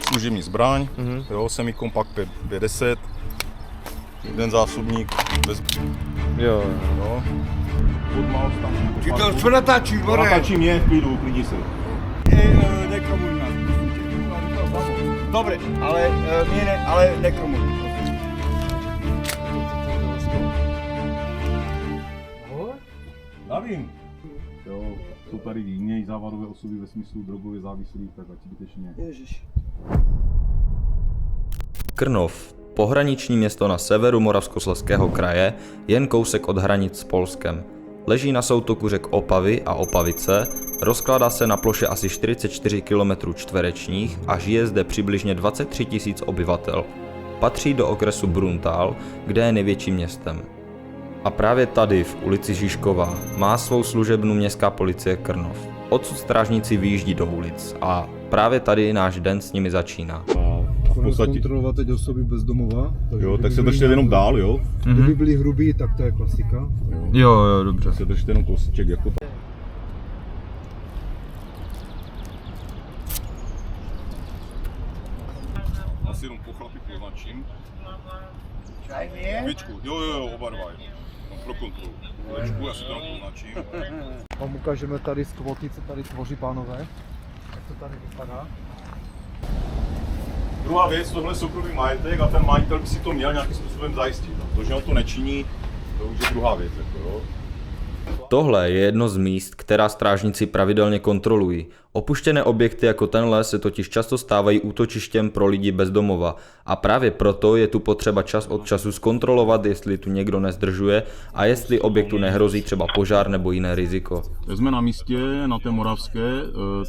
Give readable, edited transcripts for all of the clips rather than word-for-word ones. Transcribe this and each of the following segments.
Služební zbraň, jo, semikompak 50, jeden zásobník bez... Jo. No. Ty to co natáčíš, more? Natáčím je, v klidu, uklidni se. Nekromuj nás. Dobre, ale nekromuj. Já vím. Jo, jsou tady jiné závadové osoby ve smyslu drogově závislých, tak ať zbytečně. Ježiš. Krnov, pohraniční město na severu Moravskoslezského kraje, jen kousek od hranic s Polskem. Leží na soutoku řek Opavy a Opavice, rozkládá se na ploše asi 44 km čtverečních a žije zde přibližně 23 000 obyvatel. Patří do okresu Bruntál, kde je největším městem. A právě tady, v ulici Žižková, má svou služebnu městská policie Krnov. Odsud strážníci vyjíždí do ulic a právě tady náš den s nimi začíná. V podstatě kontrolovat teď osoby bez domova. Jo, tak se držte jenom dál, jo? Kdyby byli hrubí, tak to je klasika. Jo, dobře. Se držte jenom kousíček jako to. Asi jenom po chlapi poznačím. Chvíčku, jo, oba dva. Pro kontrolu. Chvíčku, já si to jenom poznačím. Vám ukážeme tady skvoty, co tady tvoří pánové. Jak to tady vypadá. Druhá věc, tohle je soukromý majetek a ten majitel by si to měl nějakým způsobem zajistit. To, že on to nečiní, to už je druhá věc. Jako, jo. Tohle je jedno z míst, která strážníci pravidelně kontrolují. Opuštěné objekty jako tenhle se totiž často stávají útočištěm pro lidi bez domova a právě proto je tu potřeba čas od času zkontrolovat, jestli tu někdo nezdržuje a jestli objektu nehrozí třeba požár nebo jiné riziko. Jsme na místě, na té Moravské,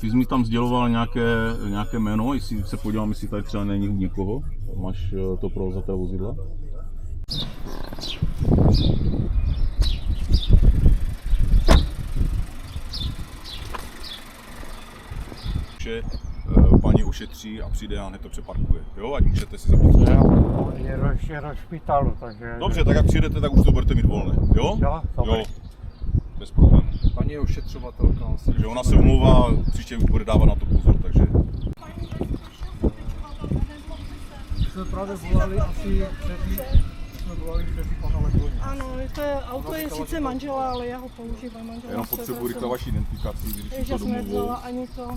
ty jsi mi tam sděloval nějaké jméno, jestli se podívám, jestli tady třeba není někoho. Máš to provozatel vozidla? Paní ošetří a přijde a hned to přeparkuje, jo, ať můžete si zaplatit. Je do špitalu, takže... Dobře, tak jak přijdete, tak už to budete mít volné, jo? Jo, bez problémů. Paní je ošetřovatelka. Takže ona se omlouvá, příště bude dávat na to pozor, takže... Jsme právě volali asi před pana Lekoně. Ano, to je, auto je sice manžela, ale já ho používám. Manžela Jenom potřebuji rychle vaši identifikaci, vyřešit to já jsem domluvou. nevzala ani to.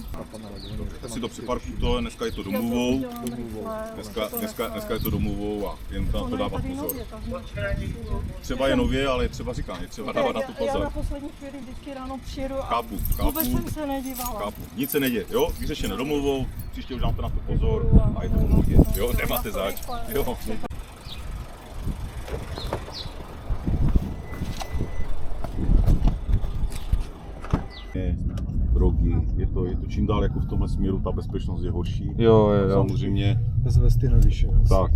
Tak si to připarkujte, dneska je to domluvou. Dneska je to domluvou a jen na to dávat pozor. Třeba je nově, ale třeba říkám, je třeba dávat na to Já na pozor. poslední chvíli vždycky ráno přijedu a Chápu. vůbec jsem se nedívala. Chápu. Nic se neděje, jo? Vyřešené domluvou, příště už dáte na to pozor a je to v pohodě. Jo, nemáte zač. Jo. Drogy, je to čím dál jako v tomhle směru ta bezpečnost je horší. Jo. Samozřejmě. Bez vesty nevyšel. Tak.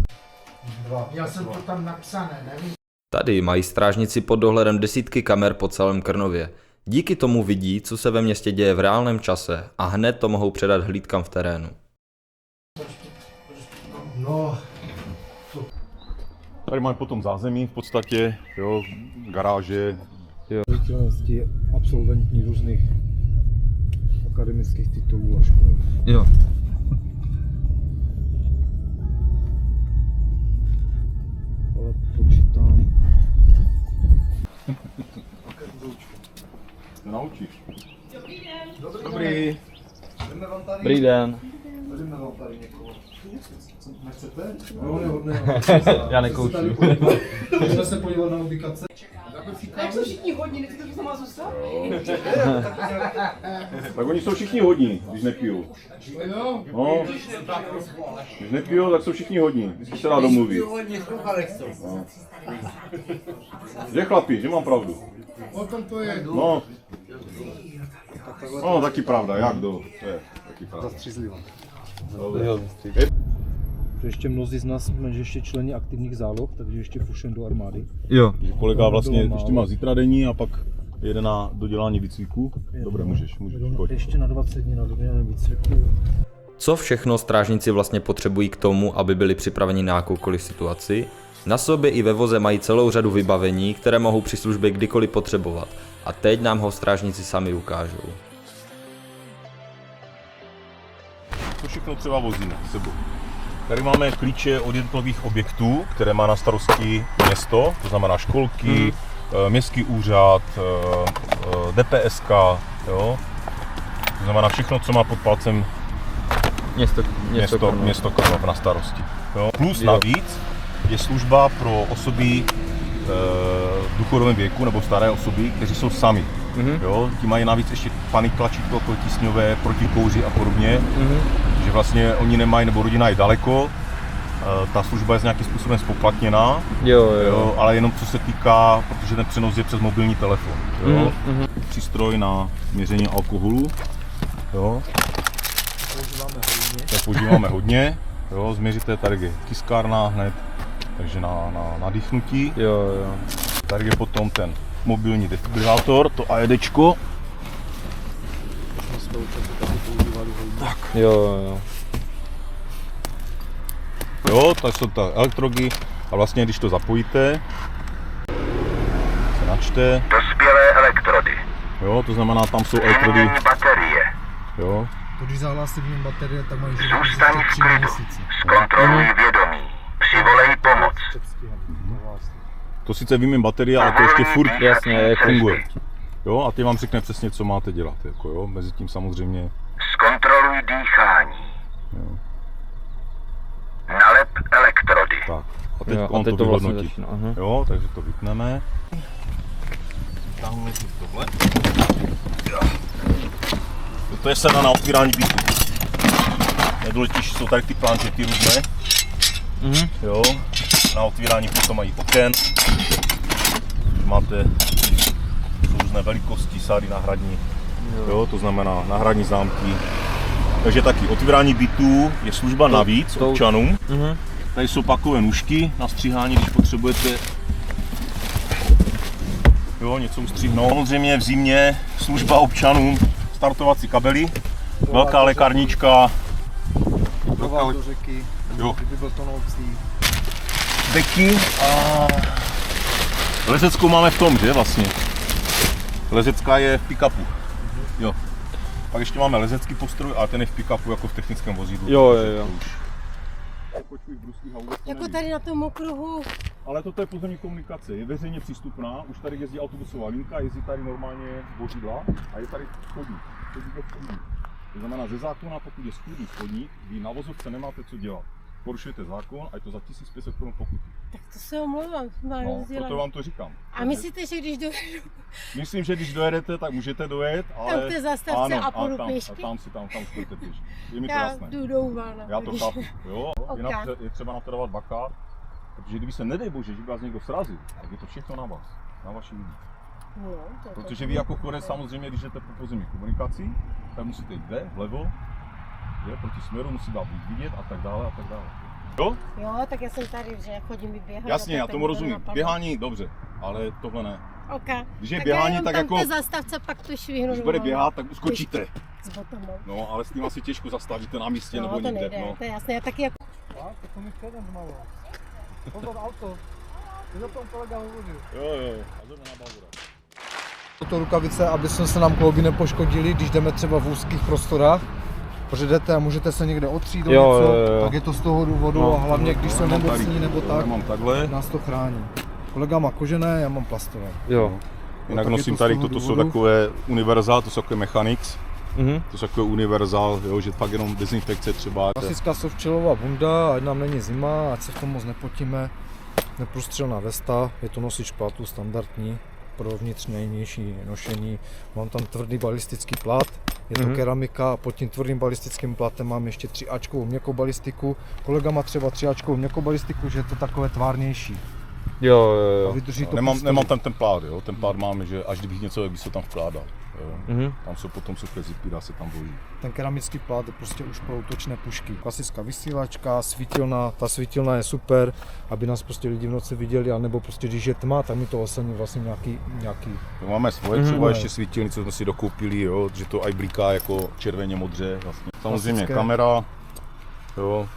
Já jsem to tam napsané, nevím. Tady mají strážníci pod dohledem desítky kamer po celém Krnově. Díky tomu vidí, co se ve městě děje v reálném čase a hned to mohou předat hlídkám v terénu. No, Tady máme potom zázemí v podstatě, jo, garáže. je absolventní různých akademických titulů a škol. Jo. Ale počítám. Se naučíš. Dobrý. Dobrý den. Jdeme vám tady někoho. Nechcete? No, nehodné. Já nekouču. Můžeme se podívat na ubikace. Jak jsou všichni hodní, nechcete, že to má zůstat? Tak oni jsou všichni hodní, když nepijou. No, když nepijou, tak jsou všichni hodní, když se dá domluví. No. Že chlapi, že mám pravdu. No. No, taky pravda, jak kdo, to je taky pravda. Zastřízlivá. Ještě mnozí z nás jsme ještě členi aktivních záloh, takže ještě pušem do armády. Jo. Kolega vlastně ještě má zítra denní a pak jede na dodělání výcviku. Dobré, můžeš, pojď. Ještě na 20 dní na dodělání výcviku. Co všechno strážníci vlastně potřebují k tomu, aby byli připraveni na jakoukoliv situaci? Na sobě i ve voze mají celou řadu vybavení, které mohou při službě kdykoliv potřebovat. A teď nám ho strážníci sami ukážou. To všechno třeba vozíme s sebou. Tady máme klíče od jednotlivých objektů, které má na starosti město, to znamená školky, městský úřad, DPSK, jo? To znamená všechno, co má pod palcem město Krnov na starosti. Jo? Plus navíc je služba pro osoby v důchodovém věku nebo staré osoby, kteří jsou sami. Jo? Ti mají navíc ještě panik tlačítko protisňové, proti kouři a podobně, že vlastně oni nemají, nebo rodina je daleko, ta služba je nějakým způsobem spoplatněná, jo, ale jenom co se týká, protože ten přenos je přes mobilní telefon. Jo? Přístroj na měření alkoholu, jo? To používáme hodně, jo? Změříte tady tiskárna hned, takže na nadýchnutí. Tady je potom ten mobilní defibrilátor, to AEDčko. Tak. Jo, tak jsou ta elektrogy a vlastně když to zapojíte, se načte. Dospělé elektrody. Jo, to znamená, tam jsou elektrody. Vyměnění baterie. Jo. To když zahlásím baterie, tak mají Zůstaň v klidu. Zkontroluj vědomí. Přivolej pomoc. To sice vymím baterie, ale to ještě furt Jasně, funguje. Jo, a ty vám řekne přesně, co máte dělat. Jako, jo. Mezitím samozřejmě. Zkontroluj dýchání. Jo. Nalep elektrody. Tak. A teď on to vyhodnotí. Jo, takže to vypneme. Táhneme si tohle. To je sada na otvírání bytu. Nejdůležitější jsou tady ty planšety různé. Jo. Na otvírání potom mají oken. Máte různé velikosti, sády náhradní. Jo, to znamená náhradní zámky. Takže taky otvírání bytů je služba navíc občanům. Tady jsou pakové nůžky na stříhání, když potřebujete něco ustříhnout. Samozřejmě v zimě služba občanům, startovací kabely, velká lékárnička, do řeky, betonoucí. deky a lezeckou máme v tom, že vlastně. Lezecká je v pick-upu. Jo. Pak ještě máme lezecký postroj, ale ten je v pick-upu jako v technickém vozidlu. Jo. Jako tady na tom okruhu. Ale toto je pozemní komunikace, je veřejně přístupná, už tady jezdí autobusová linka, jezdí tady normálně vozidla a je tady chodník. To znamená, ze zákona, pokud je studní chodník, vy na vozovce nemáte co dělat. Porušujete zákon a je to za 1500 Kč pokuty. Tak to se omlouvám. Proto vám to říkám. A myslíte, že když dojedu? Myslím, že když dojedete, tak můžete dojet, ale... Tam v té zastavce a půjdu pěšky? Tam už půjdete pěšky. Je mi to Já jasné. jdu do Uvána. Já to chápu, jo. Okay. Je třeba na to dávat bacha, protože kdyby se nedej bože, že by vás někdo srazil, tak je to všechno na vás, na vaši lidi. No, protože vy jako chodec samozřejmě, když jdete po pozemní komunikaci, tak musíte jít vlevo, že, proti směru, musí dát být vidět a tak dále. Jo? Jo, tak já jsem tady, že chodím i běhat. Jasně, já tomu rozumím. Běhání, dobře, ale tohle ne. Okay. Když je běhání, tak jako... Tam zastavce pak to švihnu. Když bude běhat, tak uskočíte. S botama. No, ale s tím asi těžko zastavíte na místě nebo někde. Nejde, to je jasné, já taky jako... To mi předem zmalu. Pozor auto. Ty o tom kolega hovořil. Jo, a jdeme na Bavura. Toto rukavice, aby se nám klouby nepoškodily, když jdeme třeba v úzkých prostorách. Protože jdete a můžete se někde otřít něco, tak je to z toho důvodu a hlavně když jsou nemocní nebo tak, nás to chrání. Kolega má kožené, já mám plastové. Jo. Jinak nosím tady, toto jsou takové univerzál, to jsou takové mechanics. To jsou takové univerzál, jo, že fakt jenom dezinfekce třeba. Klasická softšelová bunda, ať nám není zima, ať se v tom moc nepotíme. Neprůstřelná vesta, je to nosič plátu standardní pro vnitřní a vnější nošení. Mám tam tvrdý balistický plát, je to keramika a pod tím tvrdým balistickým plátem mám ještě 3Ačkovou měkkou balistiku. Kolega má třeba 3Ačkovou měkkou balistiku, že je to takové tvárnější. Jo. Vydrží to nemám ten plát, jo. Ten plát mám, že až kdybych něco, by se tam vkládal. Tam jsou potom suché zipy, dá se tam vložit. Ten keramický plát je prostě už pro útočné pušky. Klasická vysílačka, svítilna, ta svítilna je super, aby nás prostě lidi v noci viděli, anebo prostě když je tma, tak mi to oslní vlastně nějaký... Máme svoje třeba ještě svítilny, co jsme si dokoupili, jo, že to aj bliká jako červeně modře vlastně. Samozřejmě klasická kamera, jo.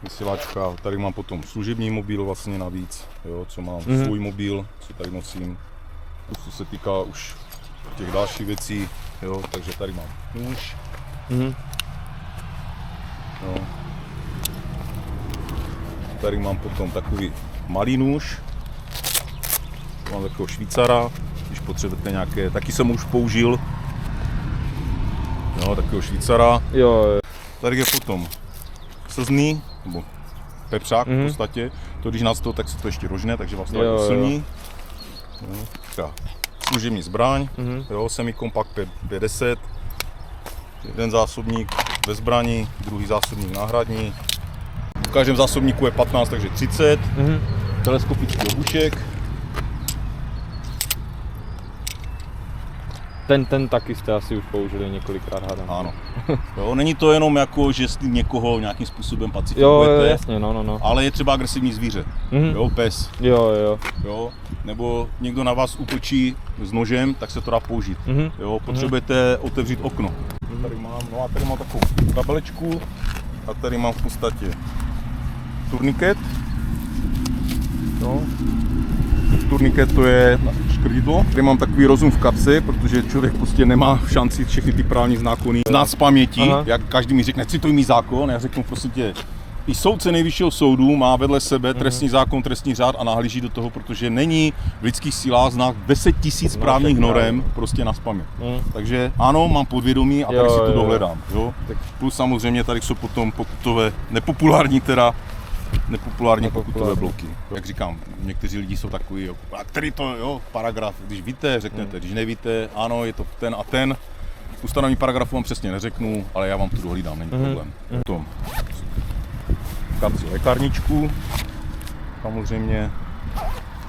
vysílačka. Tady mám potom služební mobil vlastně navíc, jo, co mám svůj mobil, co tady nosím. To se týká už těch dalších věcí, jo, takže tady mám nůž. Jo. Tady mám potom takový malý nůž. Mám takového Švýcara, když potřebujete nějaké, taky jsem už použil. Jo, takového Švýcara. Jo. Tady je potom slzný, nebo pepřák v podstatě. To když nás to, tak se to ještě rožne, takže vás to oslní. Služební zbraň, jo, semi-compact 50. Jeden zásobník ve zbraní, druhý zásobník náhradní. V každém zásobníku je 15, takže 30. Teleskopický obušek. Ten taky jste asi už použili několikrát, hádám. Ano. Jo, není to jenom jako, že s tím někoho nějakým způsobem Jo, pacifikujete, jasně, no. ale je třeba agresivní zvíře. Jo, pes. Jo, nebo někdo na vás útočí s nožem, tak se to dá použít. Jo, potřebujete otevřít okno. Tady mám takovou kabelečku a tady mám v podstatě turniket. Jo. Turniket to je škrtidlo. Tady mám takový rozum v kapse, protože člověk prostě nemá šanci všechny ty právní zákony znát z paměti. Jak každý mi řekne, cituj mi zákon, já řeknu prostě tě. I soudce nejvyššího soudu má vedle sebe trestní zákon, trestní řád a nahlíží do toho, protože není v lidských silách znát 10 000 právních norem prostě nazpaměť. Takže ano, mám podvědomí a tady si to dohledám. Jo? Plus samozřejmě tady jsou potom pokutové, nepopulární pokutové bloky. Jak říkám, někteří lidi jsou takový, jo, a který to, jo, paragraf, když víte, řeknete, když nevíte, ano, je to ten a ten. Ustanovení paragrafu vám přesně neřeknu, ale já vám to dohlídám, není problém. Potom kapsi lékárničku, samozřejmě.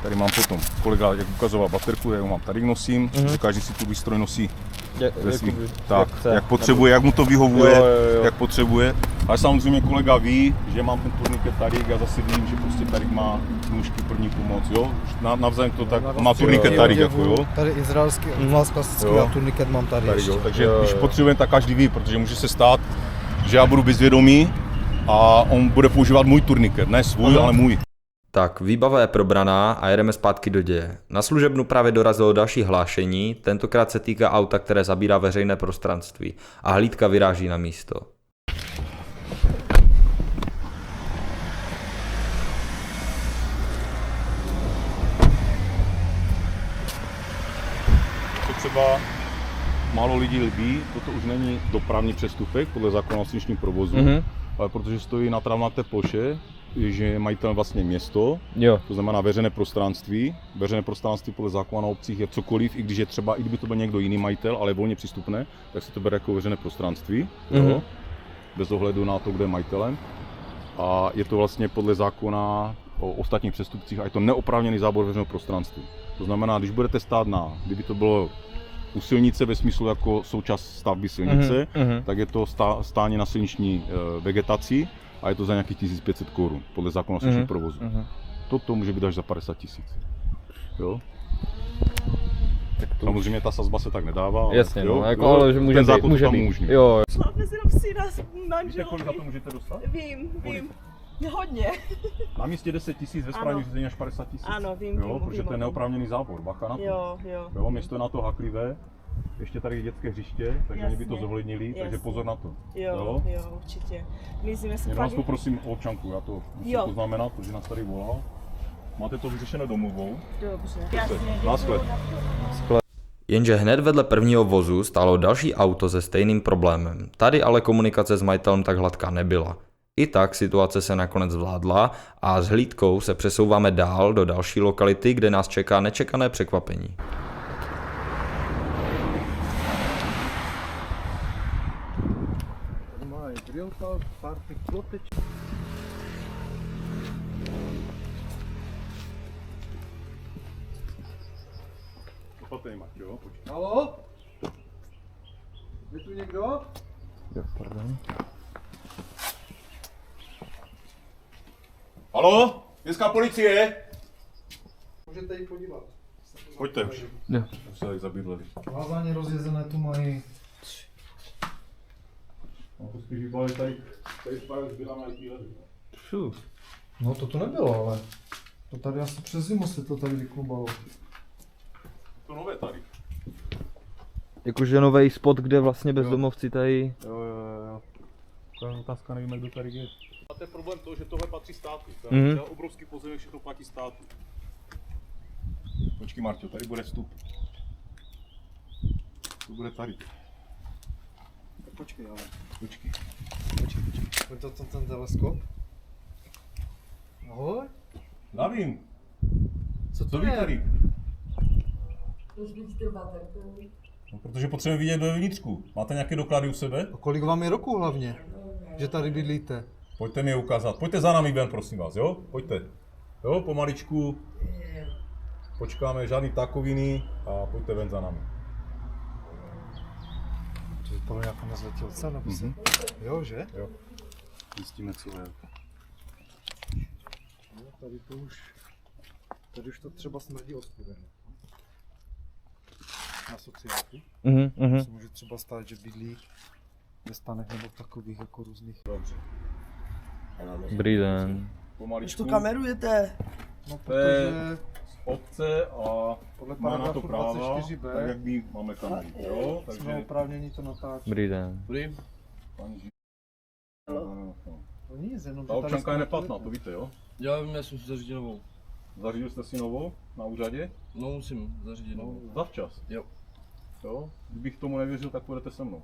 Tady mám potom, kolega jak ukazoval baterku, já ho mám tady nosím, každý si tu výstroj nosí jak potřebuje, jak mu to vyhovuje, jak potřebuje. Ale samozřejmě kolega ví, že mám ten turniket tady, já zase vím, že prostě tady má nůžky první pomoc, jo. Navzájem to tak, má turniket tady, jako jo. Tady izraelský, vás klasický a turniket mám tady ještě. Jo, takže když potřebujeme, tak každý ví, protože může se stát, že já budu bezvědomý a on bude používat můj turniket, ne svůj, ale můj. Tak, výbava je probraná a jedeme zpátky do děje. Na služebnu právě dorazilo další hlášení, tentokrát se týká auta, které zabírá veřejné prostranství a hlídka vyráží na místo. To třeba málo lidí líbí, toto už není dopravní přestupek podle zákona o silničním provozu, ale protože stojí na travnaté ploše, že je majitel vlastně město, to znamená veřejné prostranství. Veřejné prostranství podle zákona o obcích je cokoliv, i když je třeba, i kdyby to byl někdo jiný majitel, ale volně přístupné, tak se to bere jako veřejné prostranství, jo? Bez ohledu na to, kdo je majitelem. A je to vlastně podle zákona o ostatních přestupcích a je to neoprávněný zábor veřejného prostranství. To znamená, když budete stát kdyby to bylo u silnice ve smyslu jako součást stavby silnice, tak je to stání na silniční vegetaci a je to za nějakých 1500 korun podle zákona o silničním provozu. Toto může být až za 50 000. Jo? Samozřejmě ta sazba se tak nedává. Jasně, jo? No, jako, ale že může ten zákon může to tam být. umožní. Jo. Šlápne si na psí nás Víte, manželovi. kolik za to můžete dostat? Vím. Hodně. Na místě 10 000, ve správním řízení až 50 000. Ano, vím. Protože to je neoprávněný zábor, bacha na to. Jo, město je na to haklivé. Ještě tady je dětské hřiště, takže oni by to zohlednili, takže pozor na to. Jo, určitě. My jsme Jenom vás poprosím o občanku, já to musím poznamenat, protože nás tady volal. Máte to vyřešené domluvou? Dobře. Náskled. Jenže hned vedle prvního vozu stálo další auto se stejným problémem. Tady ale komunikace s majitelem tak hladká nebyla. I tak situace se nakonec zvládla a s hlídkou se přesouváme dál do další lokality, kde nás čeká nečekané překvapení. Haló? Je tu někdo? Haló? Městská policie? Můžete jít podívat. Pojďte už. Už se tady zabydleli. Vázání rozjezené tu mají. No to spíš vypadá, tady spále zbyla na výhledy. No to tu nebylo, ale to tady asi přes zimu se to tady vyklubalo. To nové tady. Jakože nový spot, kde vlastně bezdomovci tady... Jo. To je otázka, nevíme, kdo tady je. A to je problém toho, že tohle patří státu. To je obrovský pozemek, všechno platí státu. Počkej, Marťo, tady bude vstup. To bude tady. Počkej, ale. Počkej. Je to ten teleskop? Ahoj. Davím, Co vy tady? No, protože potřebujeme vidět do vnitřku. Máte nějaké doklady u sebe? A kolik vám je roku hlavně, že tady bydlíte? Pojďte mi je ukázat. Pojďte za námi ven, prosím vás, jo? Pojďte. Jo, pomaličku. Počkáme, žádný takoviny a pojďte ven za námi. To vypadalo jako nezletilce, nebo se? Jo, že? Jo. Zjistíme, co je. No, tady už to třeba smrdí odpůrem. Na sociálku. Se může třeba stát, že bydlí ve stanech nebo v takových jako různých. Dobře. Dobrý den. Pomaličku. kamerujete? No, To je protože obce a podle má na to paragrafu práva, 24b tak jak my máme kamery, jo? jsme Takže oprávněni to natáčet. Dobrý den. paní Ži- To nic, jenom Ta občanka je neplatná, to víte, jo? Já vím, já jsem si zařídil novou. Zařídil jste si novou na úřadě? No musím zařídit No, novou. zavčas. Jo. Jo? Kdybych tomu nevěřil, tak půjdete se mnou.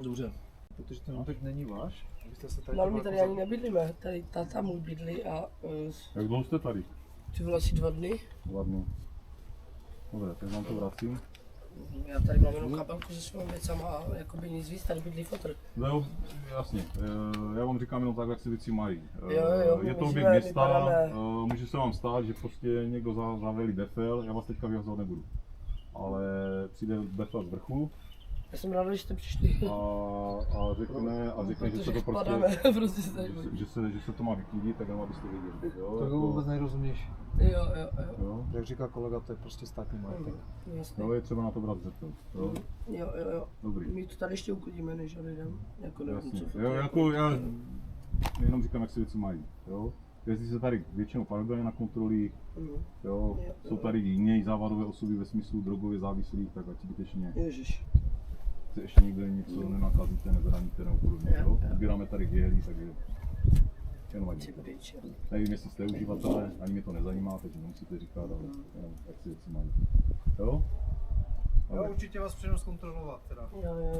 Dobře. Protože ten objekt není váš. Vy jste se tady No ale my jako tady ani nebydlíme, tady táta můj bydlí a Jak dlouho jste tady? ty vole asi 2 dny. 2 dny. Dobře, teď vám to vracím. Já tady mám jenom kabelku se svými věcama a jakoby nic víc, tady bydlí fotr. No, jasně, já vám říkám jenom tak, jak se věci mají. Jo, Je to my objekt žijeme, města, vypadáme. může se vám stát, že prostě někdo zavelí defel, já vás teďka vyhazovat nebudu. Ale přijde defel z vrchu Já jsem rád, že jste přišli. a řekne, že se to prostě, Padáme, prostě se tady bojí. že se to má vyklidit, tak jenom abyste věděli. Jo, To jako- vůbec nerozumíš. Jo. jo. Jak říká kolega, to je prostě státní majetek. Jasně. No, je třeba na to brát zřetel. Jo. Jo. Dobrý. My to tady ještě uklidíme, než odejdeme. Jako nevím, Jasně. co Jo, jako já jenom říkám, jak se věci mají. Jo. Jezdí se tady většinou pravidelně na kontroly, jo. Jsou tady jiné závadové osoby ve smyslu drogově závislých, tak ať zbytečně Ježiš. se ještě někde něco nenakazíte, nezraníte nebo podobně. Jo. Sbíráme tady dělí, takže jenom ať víte. Nevím, jestli jste uživatelé, ani mě to nezajímá, takže nemusíte říkat, ale jenom jak se věci mají. Jo? Jo, určitě vás přijdu zkontrolovat teda.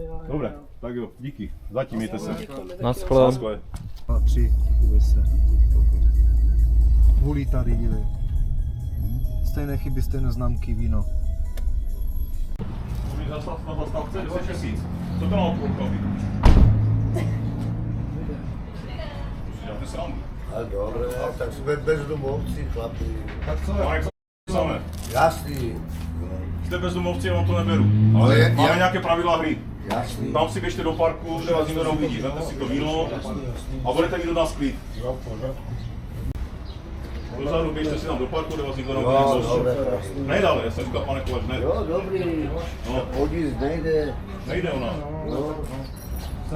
Jo. Dobré, tak jo, díky. Zatím mějte se. Naschle. Naschle. A 3, dívej se. Hulí tady, dívej. Stejné chyby, stejné známky, víno. Na zastávce 10 000. Co to má odpověď? Děláte srandu. A dobre, tak sme bezdomovci, chlapi. Tak co Marek, samé. Jasný, Jste bezdomovci, já vám to neberu. Ale Ale máme já- nějaké pravidla hry. jasný. Tam si běžte do parku, kde vás nikdo neuvidí. Vemte si to víno a budete mít od nás klid. Dozadu běžte si tam do parku, kde vás nikdo Jo, neuvidí. dobre. Nejdále, já jsem říkal, pane Kovač, ne. Jo, dobrý. No, Hodit nejde. nejde ona. No,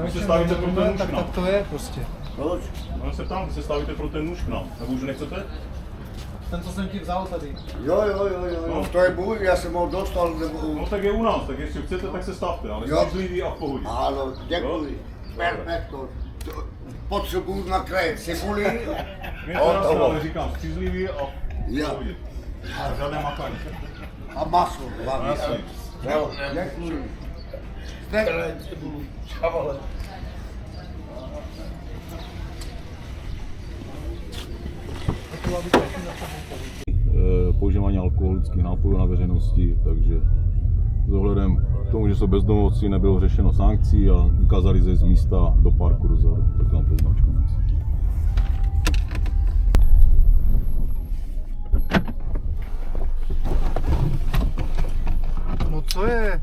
Vy se stavíte pro ten nůž tak, k nám. tak to je prostě. proč? Já se ptám, vy se stavíte pro ten nůž k nám. Nebo už nechcete? Ten, co jsem ti vzal tady. Jo. To je můj, já jsem ho dostal, No nebo... tak je u nás, tak jestli chcete, tak se stavte, ale Jo. střízlivý a v pohodě. Áno, děkuji. Perfekto. Potřebuju nakrájet cibuli. My to nás ale říkám, střízlivý a v Jo. pohodě. A žádné makání. A maso hlavně. Jasně. Jo, děkuji. Používání alkoholických nápojů na veřejnosti, takže s ohledem k tomu, že jsou bezdomovci, nebylo řešeno sankcí a ukázali se z místa do parku dozadu, tak nám to značkujeme. No co je?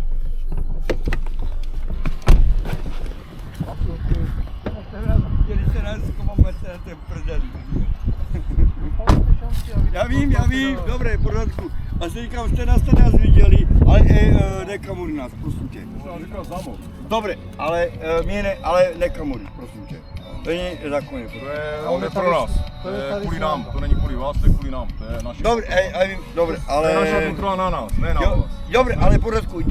Já vím, dobré, v pořádku. A se říkám, jste nás tady viděli, ale nekamury nás, prosím tě. Já říkal zamok. Dobré, ale mě ne, ale nekamury, prosím tě. To není zákonné. To je pro nás. To je kvůli nám, to není kvůli vás, to je kvůli nám. To je naše. Dobré, To ale... je naša kontrola na nás, ne na vás. Dobré, ale pořádku,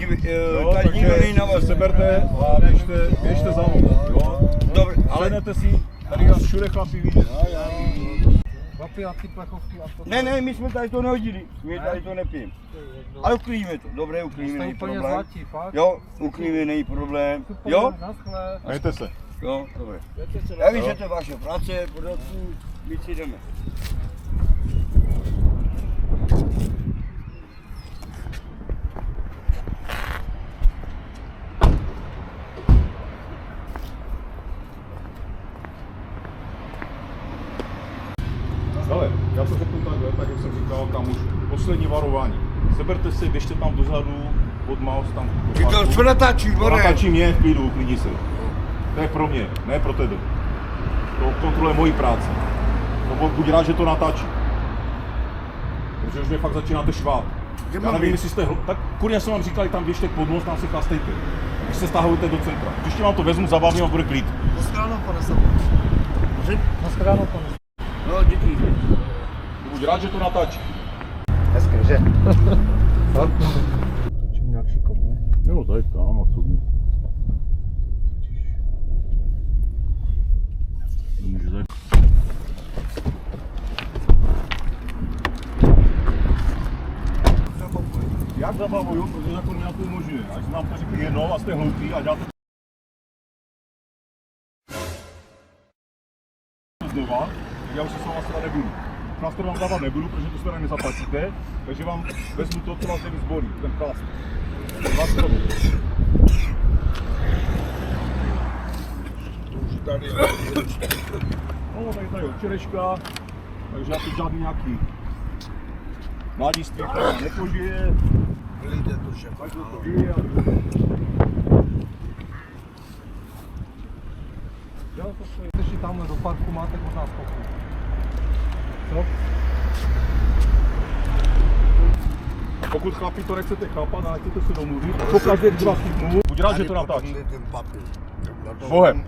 tady nikdo není na vás. Seberte a běžte za mnou, jo? Dobré, ale... Sednete si, tady vás všude chlapi vidí. Chlapi a ty plechovky a to. Ne, my jsme tady to nehodili, my tady to nepijeme. Ale uklidíme to, dobré, uklidíme, není úplně problém. zlatí, fakt. Jo, uklidíme, není problém. Jo? Naschle. Mějte se. Jo, dobré. Já vím, že to je vaše práce, pořádku, my si jdeme. Ale já to řeknu takhle, tak jak jsem říkal, tam už poslední varování. Seberte si, běžte tam dozadu, pod Maus, tam do parku. Co natáčíš, more? Natáčí mě v klidu, uklidni se. To je pro mě, ne pro tebe. To kontroluje moji práci. To buď rád, že to natáčí. Protože už mě fakt začínáte švát. Já nevím, jestli jste... Tak kurně jsem vám říkal, tam běžte pod most, tam si chlastejte. Když se stahujete do centra. Příště vám to vezmu, zabavím a bude klid. Naschledanou, pane Sabo. Naschledanou, pane Sabo. No, díky. Buď rád, že to natáčí. Hezké, že? Točím nějak šikovně. Jo, tady tam, a co by. Může zajít. Jak zabavuju, protože zákon mě to umožňuje. Až nám to řekne jednou a jste hloupí a děláte znova, tak já už se s váma teda nebudu. Plaster vám dávat nebudu, protože to teda nezaplatíte, takže vám vezmu to, co vás nejvíc bolí, ten plaster. No, tady od včerejška, takže já tu žádný nějaký mladiství, která nepožije. Tak to žije a Ještě tamhle do parku máte od nás pokoj. Co? A pokud chlapi to nechcete chápat a nechcete se domluvit, pokaždé dva chytnu, buď rád, že to natáčí. Bohem.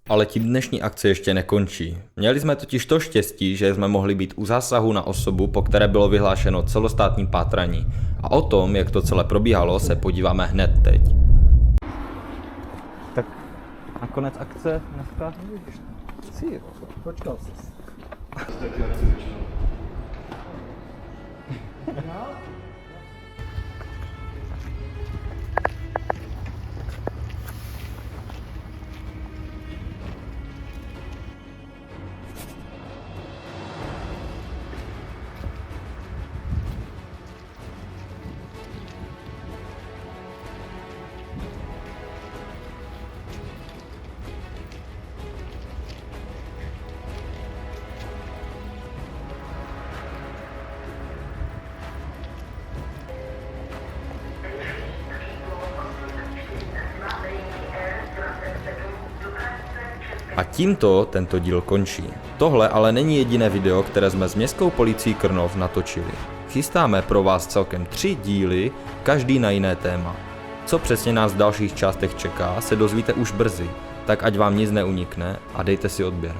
Ale tím dnešní akce ještě nekončí. Měli jsme totiž to štěstí, že jsme mohli být u zásahu na osobu, po které bylo vyhlášeno celostátní pátraní. A o tom, jak to celé probíhalo, se podíváme hned teď. Tak nakonec akce dneska? Si, počkal jsi. A tímto tento díl končí. Tohle ale není jediné video, které jsme s městskou policií Krnov natočili. Chystáme pro vás celkem 3 díly, každý na jiné téma. Co přesně nás v dalších částech čeká, se dozvíte už brzy, tak ať vám nic neunikne a dejte si odběr.